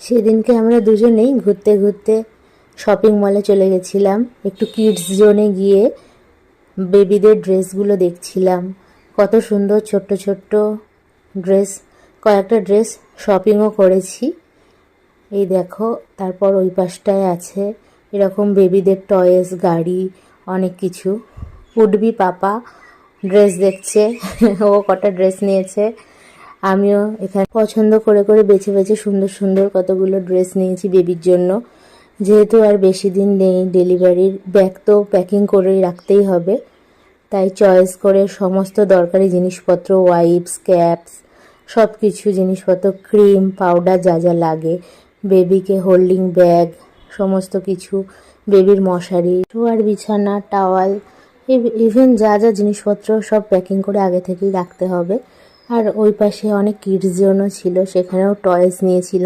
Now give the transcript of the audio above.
সেদিনকে আমরা দুজনেই ঘুরতে ঘুরতে শপিং মলে চলে গেছিলাম। একটু কিডস জোনে গিয়ে বেবিদের ড্রেসগুলো দেখছিলাম। কত সুন্দর ছোট্ট ছোট্ট ড্রেস, কয়েকটা ড্রেস শপিংও করেছি। এই দেখো, তারপর ওই পাশটায় আছে এরকম বেবিদের টয়েস, গাড়ি, অনেক কিছু। উডবি পাপা ড্রেস দেখছে, ও কটা ড্রেস নিয়েছে। আমিও এখানে পছন্দ করে করে বেছে বেছে সুন্দর সুন্দর কতগুলো ড্রেস নিয়েছি বেবির জন্য। যেহেতু আর বেশি দিন নেই ডেলিভারির, ব্যাগ তো প্যাকিং করেই রাখতেই হবে, তাই চয়েস করে সমস্ত দরকারি জিনিসপত্র, ওয়াইপস, ক্যাপস, সব কিছু জিনিসপত্র, ক্রিম, পাউডার, যা যা লাগে, বেবিকে হোল্ডিং ব্যাগ, সমস্ত কিছু, বেবির মশারি, শোয়ার বিছানা, টাওয়াল, ইভেন যা যা জিনিসপত্র সব প্যাকিং করে আগে থেকেই রাখতে হবে। আর ওই পাশে অনেক কিডস জোনও ছিল, সেখানেও টয়েস নিয়েছিলাম।